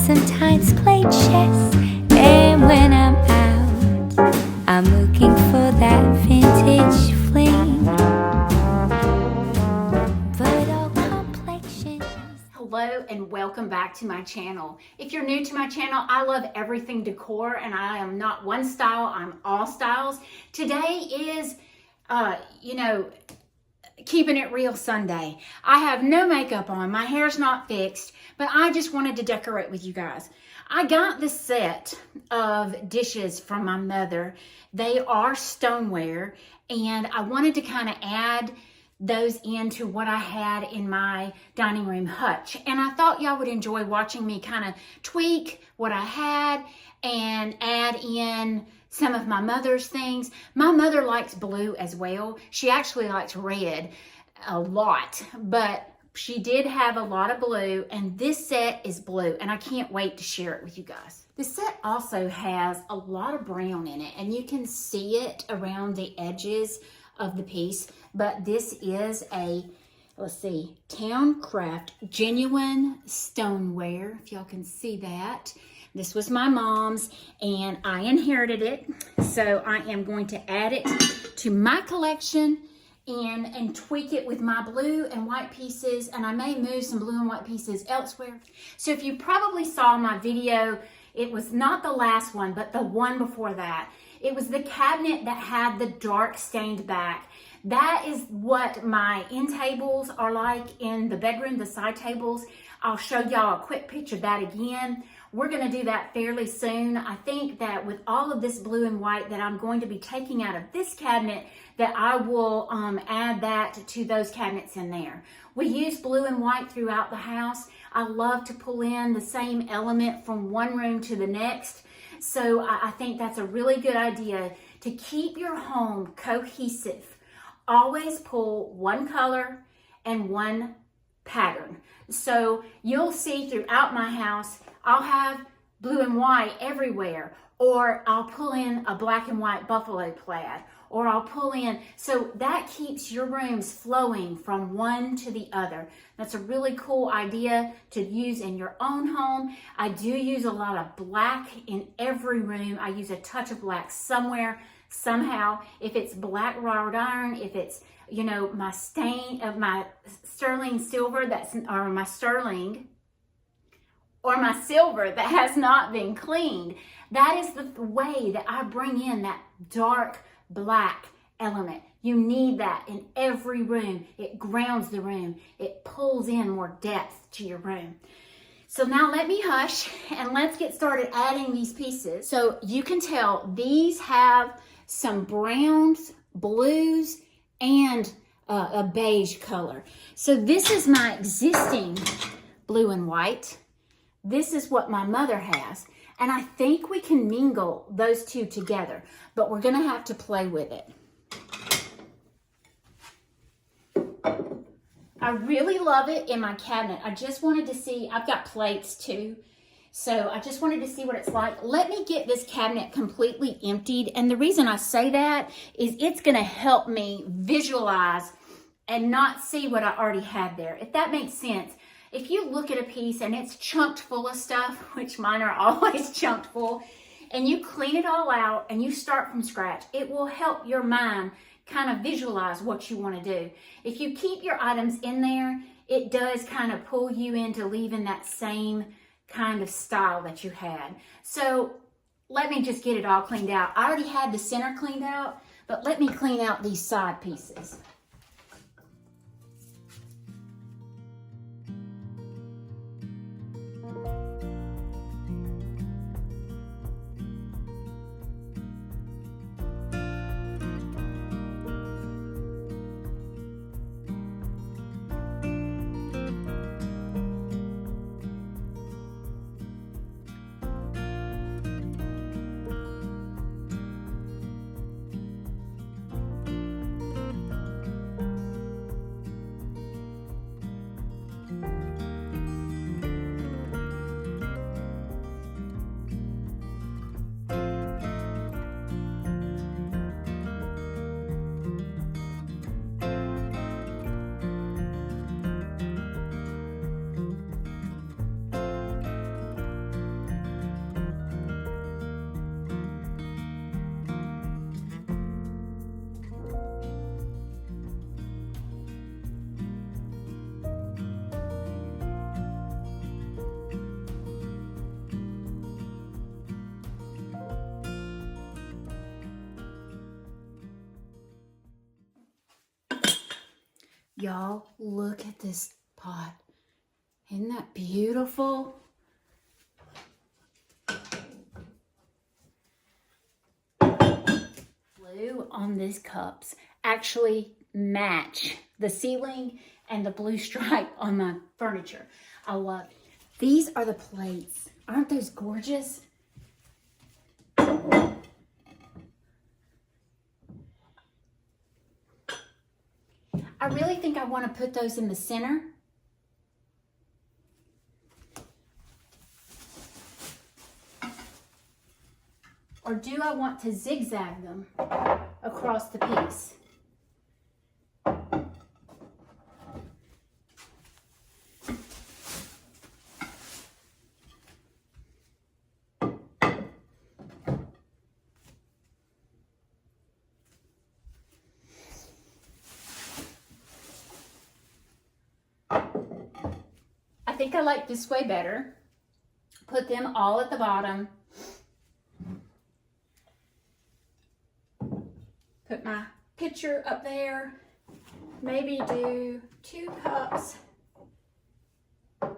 sometimes play chess, and when I'm out, I'm looking for that vintage fling. But all complexions. Hello and welcome back to my channel. If you're new to my channel, I love everything decor, and I am not one style, I'm all styles. Today is, keeping it real Sunday. I have no makeup on, my hair's not fixed, but I just wanted to decorate with you guys. I got this set of dishes from my mother. They are stoneware, and I wanted to kind of add those into what I had in my dining room hutch. And I thought y'all would enjoy watching me kind of tweak what I had and add in some of my mother's things. My mother likes blue as well. She actually likes red a lot, but she did have a lot of blue, and this set is blue, and I can't wait to share it with you guys. The set also has a lot of brown in it, and you can see it around the edges of the piece, but this is a, let's see, Towncraft genuine stoneware, if y'all can see that. This was my mom's, and I inherited it, so I am going to add it to my collection and tweak it with my blue and white pieces, and I may move some blue and white pieces elsewhere. So if you probably saw my video, it was not the last one, but the one before that. It was the cabinet that had the dark stained back. That is what my end tables are like in the bedroom, the side tables. I'll show y'all a quick picture of that again. We're gonna do that fairly soon. I think that with all of this blue and white that I'm going to be taking out of this cabinet, that I will add that to those cabinets in there. We use blue and white throughout the house. I love to pull in the same element from one room to the next. So I think that's a really good idea to keep your home cohesive. Always pull one color and one pattern. So you'll see throughout my house, I'll have blue and white everywhere, or I'll pull in a black and white buffalo plaid, or I'll pull in, so that keeps your rooms flowing from one to the other. That's a really cool idea to use in your own home. I do use a lot of black in every room. I use a touch of black somewhere, somehow. If it's black wrought iron, if it's, my stain of my sterling silver, or my silver that has not been cleaned, that is the way that I bring in that dark black element. You need that in every room. It grounds the room. It pulls in more depth to your room. So now let me hush and let's get started adding these pieces. So you can tell these have some browns, blues, and a beige color. So this is my existing blue and white. This is what my mother has. And I think we can mingle those two together, but we're gonna have to play with it. I really love it in my cabinet. I just wanted to see, I've got plates too, so I just wanted to see what it's like. Let me get this cabinet completely emptied, and the reason I say that is it's gonna help me visualize and not see what I already had there, if that makes sense. If you look at a piece and it's chunked full of stuff, which mine are always chunked full, and you clean it all out and you start from scratch, it will help your mind kind of visualize what you want to do. If you keep your items in there, it does kind of pull you into leaving that same kind of style that you had. So let me just get it all cleaned out. I already had the center cleaned out, but let me clean out these side pieces. Y'all, look at this pot. Isn't that beautiful? Blue on these cups actually match the ceiling and the blue stripe on my furniture. I love it. These are the plates. Aren't those gorgeous? I really think I want to put those in the center. Or do I want to zigzag them across the piece? I think I like this way better. Put them all at the bottom. Put my pitcher up there. Maybe do 2 cups. Am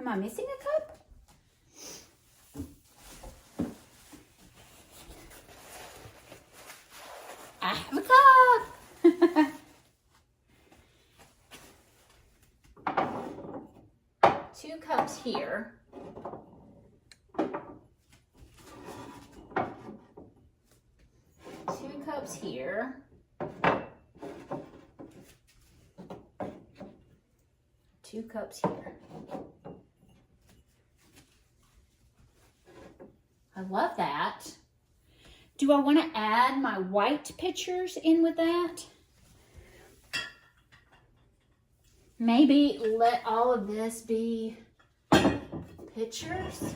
I missing a cup? I have a cup. 2 cups here. 2 cups here. 2 cups here. I love that. Do I want to add my white pitchers in with that? Maybe let all of this be pitchers.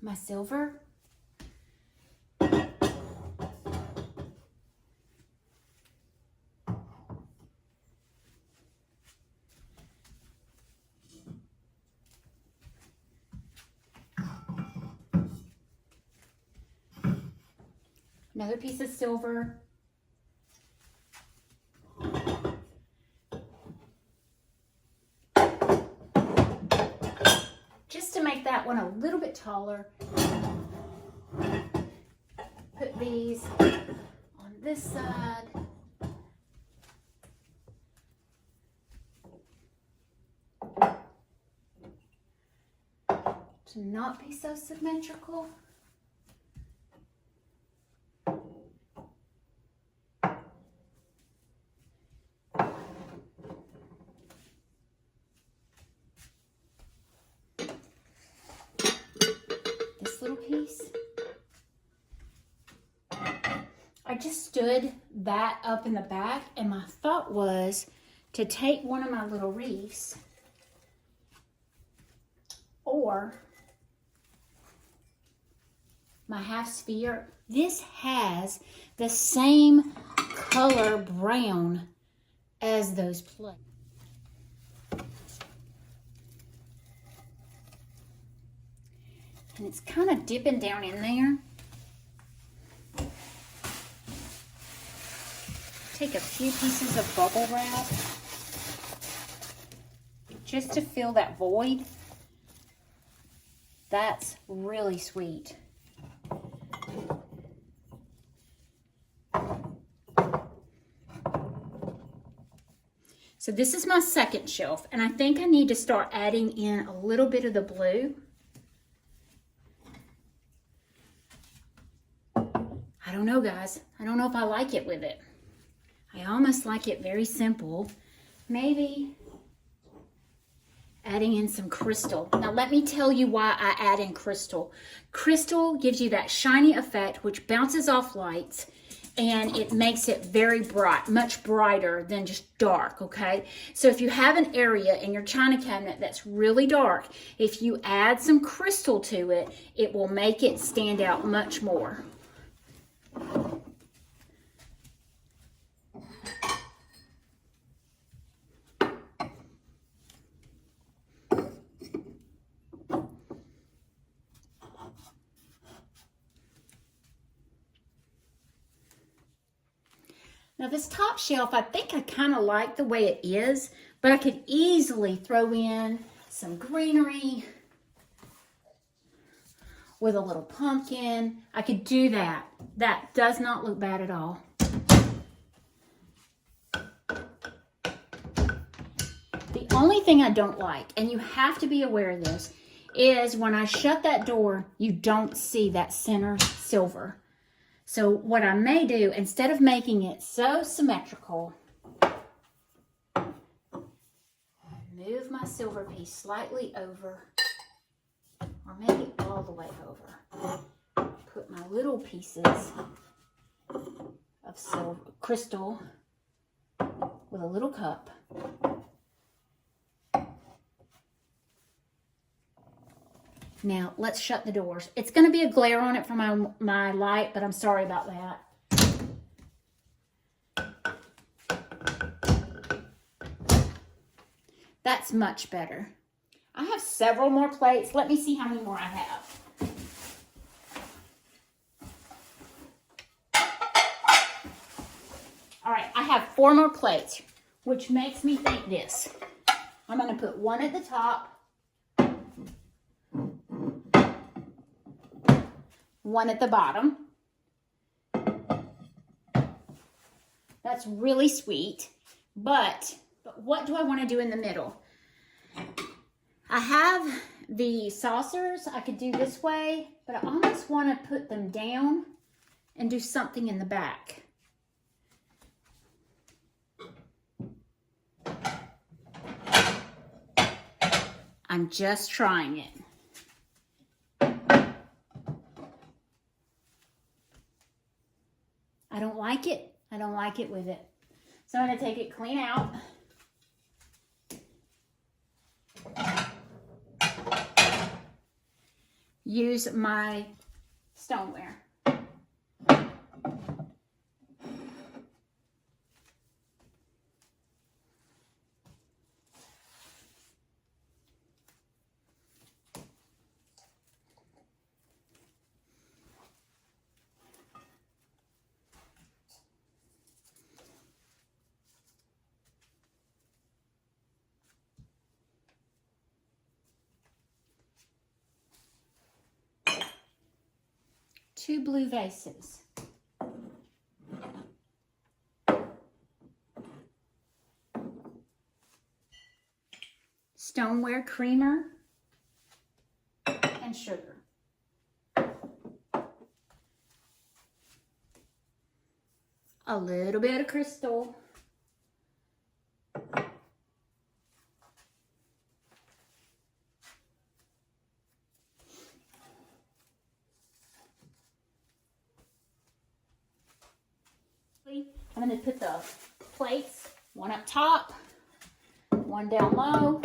My silver. Another piece of silver. Just to make that one a little bit taller, put these on this side. To not be so symmetrical. Little piece. I just stood that up in the back, and my thought was to take one of my little reefs or my half sphere. This has the same color brown as those plates. And it's kind of dipping down in there. Take a few pieces of bubble wrap just to fill that void. That's really sweet. So this is my second shelf, and I think I need to start adding in a little bit of the blue. I don't know, guys. I don't know if I like it with it. I almost like it very simple. Maybe adding in some crystal. Now let me tell you why I add in crystal. Crystal gives you that shiny effect which bounces off lights, and it makes it very bright, much brighter than just dark, okay? So if you have an area in your china cabinet that's really dark, if you add some crystal to it, it will make it stand out much more. Now this top shelf, I think I kind of like the way it is, but I could easily throw in some greenery with a little pumpkin. I could do that. That does not look bad at all. The only thing I don't like, and you have to be aware of this, is when I shut that door, you don't see that center silver. So what I may do, instead of making it so symmetrical, move my silver piece slightly over, or maybe all the way over. Put my little pieces of silver, crystal, with a little cup. Now, let's shut the doors. It's going to be a glare on it from my light, but I'm sorry about that. That's much better. I have several more plates. Let me see how many more I have. All right, I have 4 more plates, which makes me think this. I'm going to put one at the top, one at the bottom. That's really sweet, but what do I want to do in the middle? I have the saucers. I could do this way, but I almost want to put them down and do something in the back. I'm just trying it. I don't like it. I don't like it with it. So I'm going to take it clean out. Use my stoneware. Two blue vases. Stoneware creamer and sugar. A little bit of crystal. I'm going to put the plates, one up top, one down low.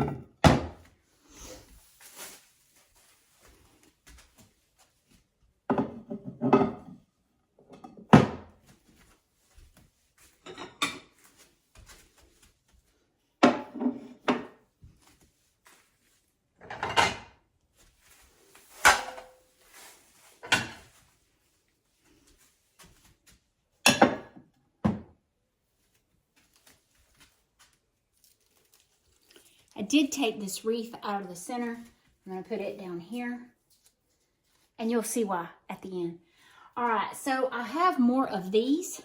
I did take this wreath out of the center. I'm going to put it down here. And you'll see why at the end. All right, so I have more of these.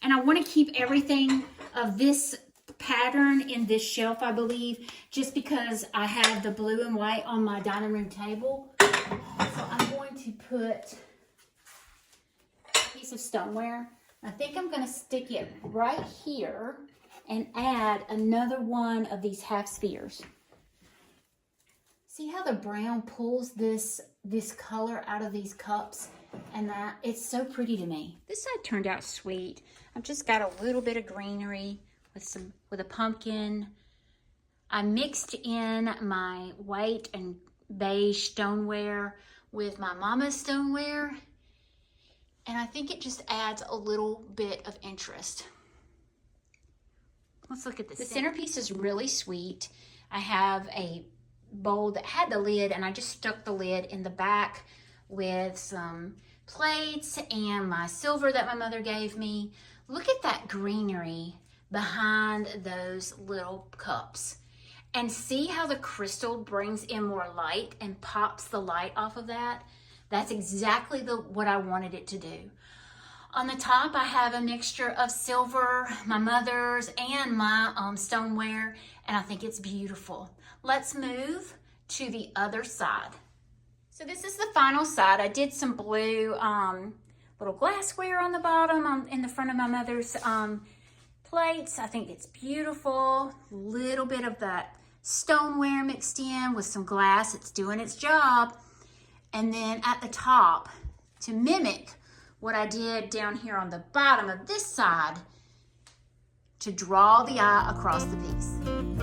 And I want to keep everything of this pattern in this shelf, I believe, just because I have the blue and white on my dining room table. So I'm going to put a piece of stoneware. I think I'm going to stick it right here and add another one of these half spheres. See how the brown pulls this color out of these cups? And that, it's so pretty to me. This side turned out sweet. I've just got a little bit of greenery with a pumpkin. I mixed in my white and beige stoneware with my mama's stoneware. And I think it just adds a little bit of interest. Let's look at this. The centerpiece is really sweet. I have a bowl that had the lid, and I just stuck the lid in the back with some plates and my silver that my mother gave me. Look at that greenery behind those little cups. And see how the crystal brings in more light and pops the light off of that? That's exactly what I wanted it to do. On the top, I have a mixture of silver, my mother's, and my stoneware, and I think it's beautiful. Let's move to the other side. So this is the final side. I did some blue little glassware on the bottom in the front of my mother's plates. I think it's beautiful. A little bit of that stoneware mixed in with some glass. It's doing its job. And then at the top, to mimic what I did down here on the bottom of this side, to draw the eye across the piece.